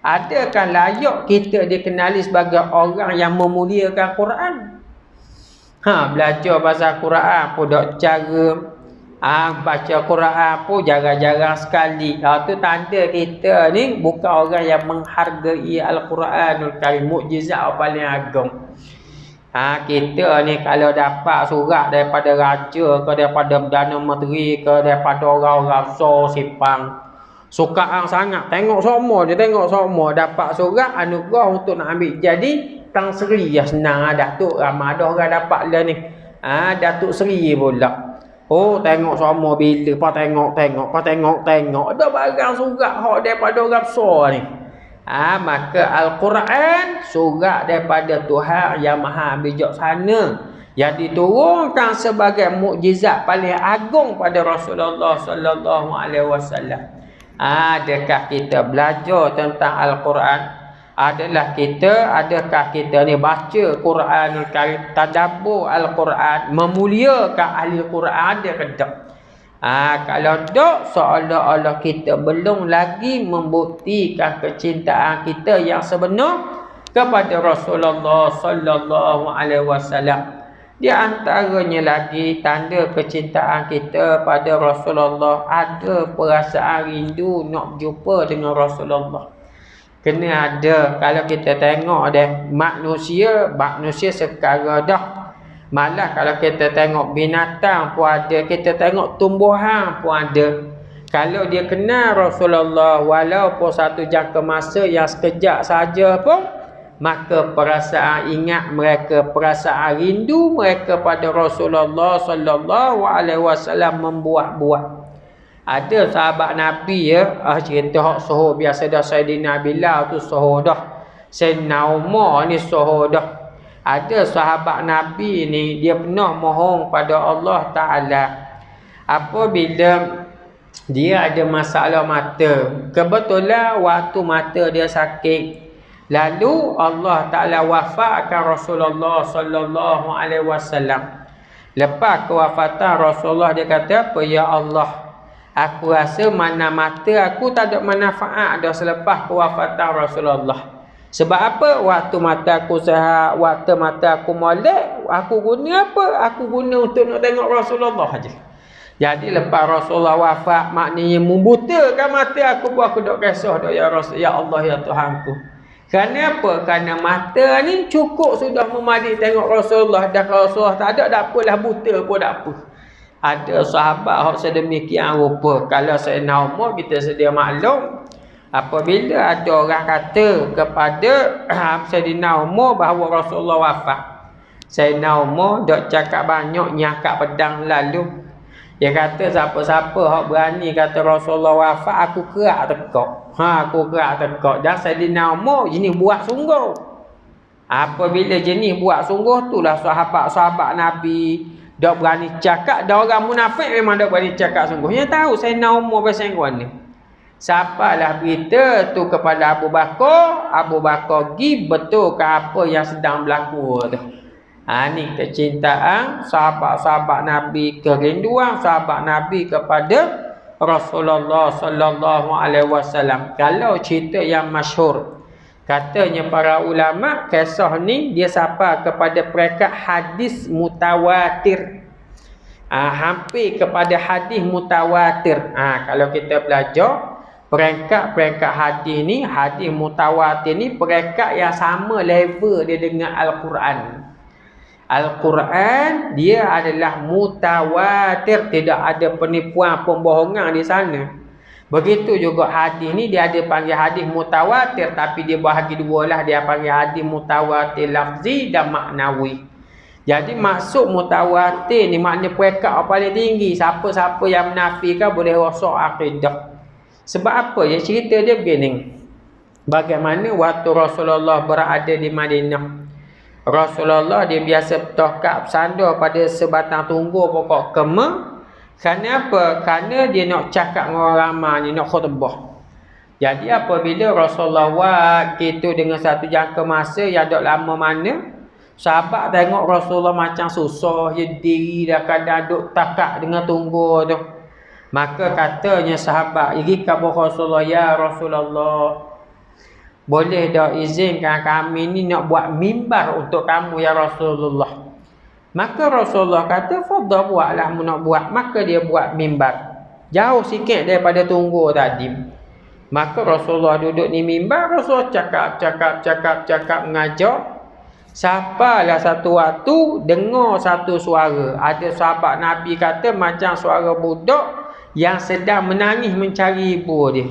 adakah layak kita dikenali sebagai orang yang memuliakan Quran? Belajar pasal Quran pun tak cara, baca Quran pun jarang-jarang sekali. Tu tanda kita ni bukan orang yang menghargai Al-Quranul Karim, mukjizat paling agung. Kita ni kalau dapat surat daripada raja ke, daripada Perdana Menteri ke, daripada orang-orang sipang, sukaan sangat, tengok semua, dia tengok semua, dapat surat anugerah untuk nak ambil jadi Tang Seri. Ya senang, Datuk ramai ada orang dapat lah ni. Datuk Seri pula. Tengok semua bila, tengok. Ada barang surat hak daripada orang besar ni. Maka Al-Quran surat daripada Tuhan yang Maha Bijaksana, yang diturunkan sebagai mukjizat paling agung pada Rasulullah sallallahu alaihi wasallam. Adakah kita belajar tentang Al-Quran? Adakah kita ni baca Quranul Karim, tadabbur Al-Quran, memuliakan ahli Quran? Ada ke tak? Kalau tak, seolah-olah kita belum lagi membuktikan kecintaan kita yang sebenar kepada Rasulullah sallallahu alaihi wasallam. Di antaranya lagi tanda kecintaan kita pada Rasulullah, ada perasaan rindu nak berjumpa dengan Rasulullah. Kena ada. Kalau kita tengok manusia sekarang dah Malah kalau kita tengok binatang pun ada, kita tengok tumbuhan pun ada. Kalau dia kenal Rasulullah walaupun satu jangka masa yang sekejap saja pun, maka perasaan ingat mereka, perasaan rindu mereka pada Rasulullah sallallahu alaihi wasallam membuat-buat. Ada sahabat Nabi ya, cerita hak sohor biasa dah, Saidina Bilal tu sohor dah. Sayyidina Umar ni sohor dah. Ada sahabat Nabi ni dia pernah mohon pada Allah Taala apabila dia ada masalah mata. Kebetulan waktu mata dia sakit. Lalu Allah Taala wafatkan Rasulullah sallallahu alaihi wasallam. Lepas kewafatan Rasulullah dia kata apa? Ya Allah, aku rasa mana mata aku tak ada manfaat dah selepas kewafatan Rasulullah. Sebab apa? Waktu mata aku sihat, waktu mata aku molek, aku guna apa? Aku guna untuk nak tengok Rasulullah saja. Jadi lepas Rasulullah wafat, maknanya membutakan mata aku pun aku dok kisah dok ya Rasul, ya Allah ya Tuhanku. Kerana apa? Kerana mata ni cukup sudah memadai tengok Rasulullah. Dah Rasulullah tak ada, tak apalah, buta pun tak apa. Ada sahabat yang sedemikian rupa. Kalau Sayyidina Umar kita sedia maklum, apabila ada orang kata kepada Sayyidina Umar bahawa Rasulullah wafat, Sayyidina Umar dok cakap banyak nyakak pedang lalu. Dia kata siapa-siapa hak berani kata Rasulullah wafat, aku kerak tekak. Aku kerak tekak. Dan Sayyidina Umar jenis buat sungguh. Apabila jenis buat sungguh itulah sahabat-sahabat Nabi dok berani cakap. Dan orang munafik memang dok berani cakap sungguh. Dia tahu Sayyidina Umar pasal yang mana. Sampailah berita tu kepada Abu Bakar. Abu Bakar pergi betulkan apa yang sedang berlaku tu. Ni kecintaan sahabat-sahabat Nabi, kerinduan sahabat Nabi kepada Rasulullah sallallahu alaihi wasallam. Kalau cerita yang masyhur, katanya para ulama, kisah ni dia sampai kepada peringkat hadis mutawatir. Hampir kepada hadis mutawatir. Kalau kita belajar peringkat hadis ni, hadis mutawatir ni peringkat yang sama level dia dengan Al-Quran. Al-Quran dia adalah mutawatir, tidak ada penipuan, pembohongan di sana. Begitu juga hadis ni dia ada panggil hadis mutawatir, tapi dia bahagi dua lah, dia panggil hadis mutawatir lafzi dan maknawi. Jadi maksud mutawatir ni maknanya peringkat yang paling tinggi. Siapa-siapa yang menafikan boleh rosak akidah. Sebab apa? Ya, cerita dia begini. Bagaimana waktu Rasulullah berada di Madinah, Rasulullah dia biasa bertokak bersandar pada sebatang tunggu pokok kema. Kerana apa? Kerana dia nak cakap dengan orang ramai, dia nak khutbah. Jadi apabila Rasulullah buat gitu dengan satu jangka masa yang tak lama mana, sahabat tengok Rasulullah macam susah je diri, dah kadang duduk takak dengan tunggu tu. Maka katanya sahabat, "Igi kabur Rasulullah, ya Rasulullah, boleh dah izinkan kami ni nak buat mimbar untuk kamu ya Rasulullah." Maka Rasulullah kata, "Fadhal, buatlah mu nak buat." Maka dia buat mimbar jauh sikit daripada tunggu tadi. Maka Rasulullah duduk ni mimbar, Rasulullah cakap mengajar. Sampailah satu waktu dengar satu suara. Ada sahabat Nabi kata macam suara budak yang sedang menangis mencari ibu dia.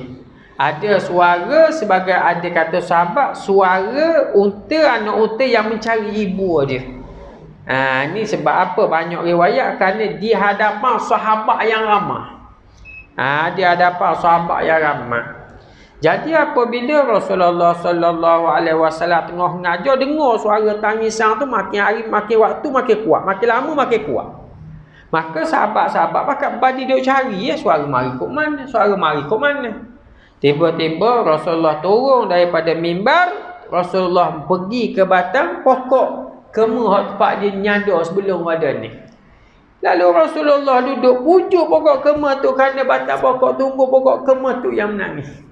Ada suara sebagai ada kata sahabat, suara unta, anak unta yang mencari ibu dia. Ni sebab apa banyak riwayat? Kerana di hadapan sahabat yang ramai. Di hadapan sahabat yang ramai. Jadi apabila Rasulullah sallallahu alaihi wasallam tengah mengajar, dengar suara tangisan tu makin hari makin waktu makin kuat, makin lama makin kuat. Maka sahabat-sahabat pakat badi duk cari suara mari kok mana, suara mari kok mana. Tiba-tiba Rasulullah turun daripada mimbar, Rasulullah pergi ke batang pokok kema tempat dia nyandar sebelum badan ni. Lalu Rasulullah duduk pujuk pokok kema tu kerana batang pokok tunggu pokok kema tu yang menangis.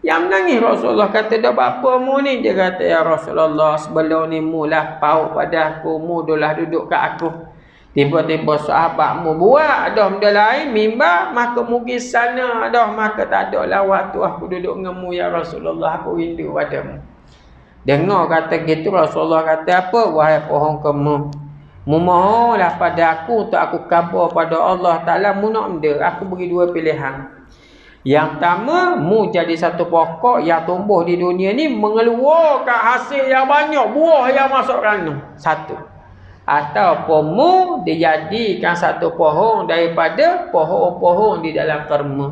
Yang menangis Rasulullah kata, "Dah apa mu ni?" Dia kata, "Ya Rasulullah, sebelum ni mu lah paut pada aku, mu dah duduk kat aku. Tiba-tiba sahabatmu buat dah benda lain, mimbar, maka mungkin sana dah, maka tak ada lah waktu aku duduk dengan mu ya Rasulullah, aku rindu padamu." Dengar kata gitu, Rasulullah kata apa? "Wahai pohon kema, Memohonlah pada aku untuk aku khabar pada Allah Ta'ala. Mu nak benda, aku beri dua pilihan. Yang pertama, mu jadi satu pokok yang tumbuh di dunia ni, mengeluarkan hasil yang banyak, buah yang masuk kandung. Satu. Ataupun mu dijadikan satu pohon daripada pohon-pohon di dalam kerma,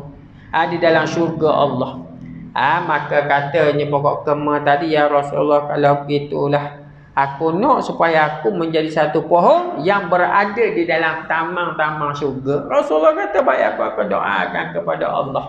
di dalam syurga Allah. Maka katanya pokok kerma tadi, ya Rasulullah, kalau begitulah, aku nak supaya aku menjadi satu pohon yang berada di dalam taman-taman syurga. Rasulullah kata, baik aku akan doakan kepada Allah.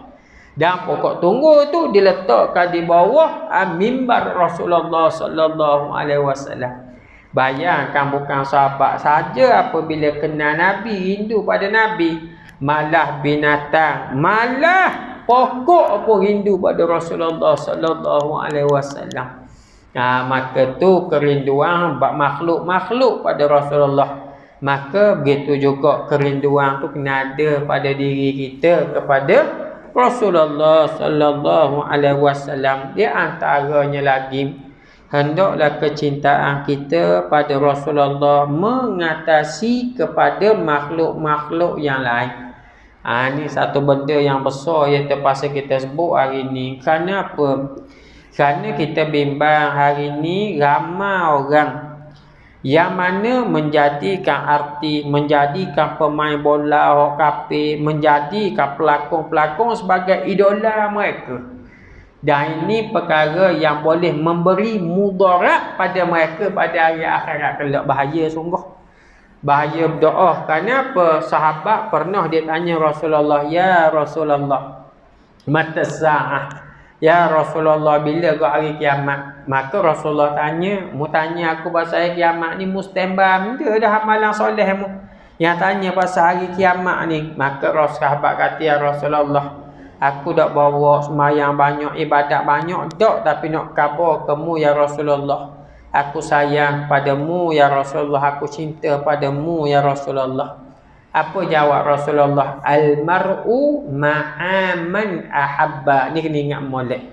Dan pokok tunggu tu diletakkan di bawah mimbar Rasulullah sallallahu alaihi wasallam. Bayangkan, bukan sahabat saja apabila kenal Nabi, rindu pada Nabi, malah binatang, malah pokok pun rindu pada Rasulullah sallallahu alaihi wasallam. Maka tu kerinduan makhluk-makhluk pada Rasulullah. Maka begitu juga kerinduan tu kena ada pada diri kita kepada Rasulullah sallallahu alaihi wasallam. Di antaranya lagi, hendaklah kecintaan kita pada Rasulullah mengatasi kepada makhluk-makhluk yang lain. Ini satu benda yang besar yang terpaksa kita sebut hari ni. Kenapa? Kerana kita bimbang hari ni ramai orang yang mana menjadikan pemain bola orang kafir, menjadikan pelakon-pelakon sebagai idola mereka. Dan ini perkara yang boleh memberi mudarat pada mereka pada hari akhirat kelak. Bahaya sungguh. Bahaya berdoa. Kenapa? Sahabat pernah dia tanya Rasulullah, ya Rasulullah, mata sa'ah, ya Rasulullah, bila ke hari kiamat? Maka Rasulullah tanya, mu tanya aku pasal hari kiamat ni, mu standby benda dah amalan soleh mu. Yang tanya pasal hari kiamat ni. Maka sahabat kata, ya Rasulullah, aku dak bawa sembahyang banyak, ibadat banyak dak, tapi nak khabar kamu ya Rasulullah. Aku sayang padamu ya Rasulullah, aku cinta padamu ya Rasulullah. Apa jawab Rasulullah? Al-mar'u ma'aman ahabba. Ni kena ingat molek.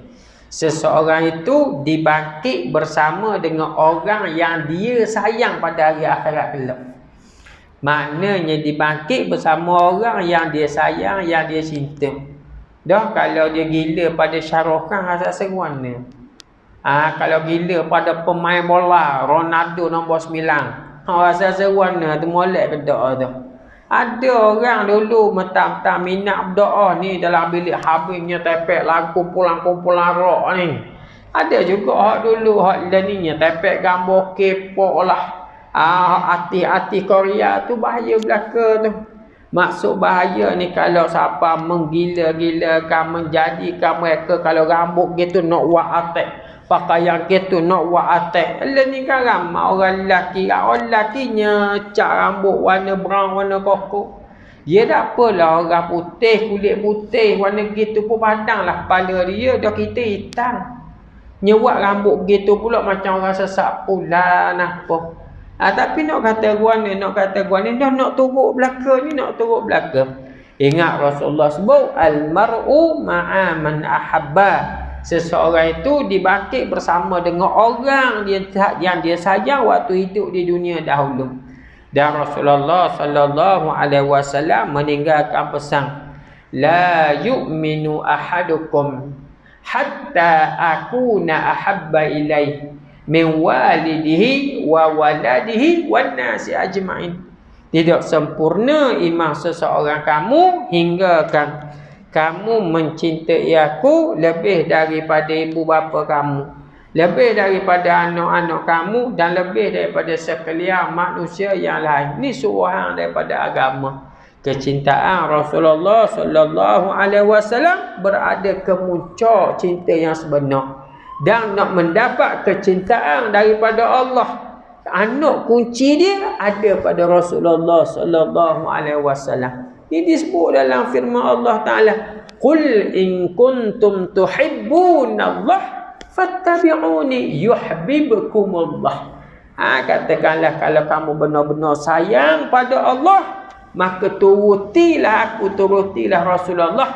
Seseorang itu dibangkit bersama dengan orang yang dia sayang pada hari akhirat kelak. Maknanya dibangkit bersama orang yang dia sayang, yang dia cinta. Dah kalau dia gila pada Shah Rukh Khan, rasa seruana. Kalau gila pada pemain bola Ronaldo nombor 9, rasa seruana tu, molek berdoa tu. Ada orang dulu mentang-mentang minat berdoa ni dalam bilik habisnya tepek lagu kumpulan-kumpulan rock ni. Ada juga hak dulu hak leninya tepek gambar K-pop lah. Artis-artis Korea tu bahaya belaka tu. Maksud bahaya ni kalau siapa menggila-gilakan, menjadikan mereka kalau rambut gitu nak buat atek, pakaian gitu nak buat atek. Ni kan ramai orang lakinya cat rambut warna brown, warna koko. Dia tak apalah orang putih, kulit putih warna gitu pun padang lah kepala dia. Dah kita hitam, nyewak rambut gitu pula macam orang sesak pula napa. Tapi nak kata guana, dah nak turut belaka ni, nak turut belaka. Ingat Rasulullah sebut, al-mar'u ma'a man ahabba. Seseorang itu dibangkit bersama dengan orang yang dia sayang waktu hidup di dunia dahulu. Dan Rasulullah sallallahu alaihi wasallam meninggalkan pesan, la yu'minu ahadukum hatta akuna ahabba ilaihi min walidihi wa waladihi wan nasi ajma'in. Tidak sempurna iman seseorang kamu hingga kamu mencintai aku lebih daripada ibu bapa kamu, lebih daripada anak-anak kamu, dan lebih daripada sekalian manusia yang lain. Ini suruhan daripada agama. Kecintaan Rasulullah sallallahu alaihi wasallam berada kemuncak cinta yang sebenar. Dan nak mendapat kecintaan daripada Allah, anak kunci dia ada pada Rasulullah sallallahu alaihi wasallam. Ini disebut dalam firman Allah Taala, qul in kuntum tuhibbunallah fattabi'uni yuhibbukumullah. Katakanlah kalau kamu benar-benar sayang pada Allah, maka turutilah aku, turutilah Rasulullah,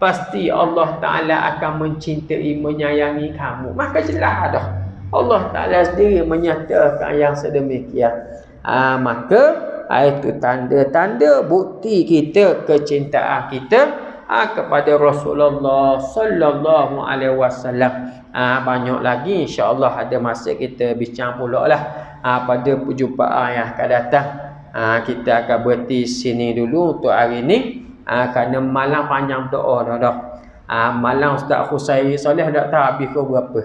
pasti Allah Ta'ala akan mencintai, menyayangi kamu. Maka jelas dah Allah Ta'ala sendiri menyatakan yang sedemikian. Maka itu tanda-tanda bukti kita kecintaan kita kepada Rasulullah sallallahu alaihi wasallam. Banyak lagi, insya-Allah ada masa kita bincang pula lah pada perjumpaan yang akan datang. Kita akan berhenti sini dulu untuk hari ni, kerana malam panjang doa dah. Malam Ustaz Husaini Soleh tak tahu habis ke berapa.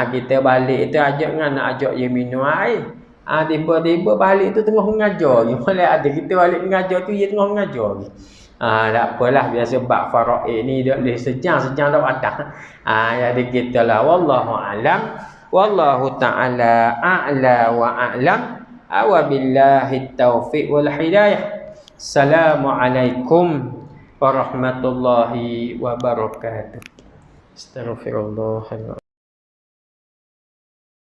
Kita balik tu ajak nak ajak dia minum air. Tiba-tiba balik tu tengah mengajar lagi. Malah ada kita balik mengajar tu dia tengah mengajar lagi. Tak apalah, biasa bab faraid ni dia boleh sejam-sejam dah padang. Jadi kita lah wallahu alam, wallahu taala a'la wa a'lam. Wa billahi taufiq wal hidayah. Assalamualaikum warahmatullahi wabarakatuh. Astaghfirullah.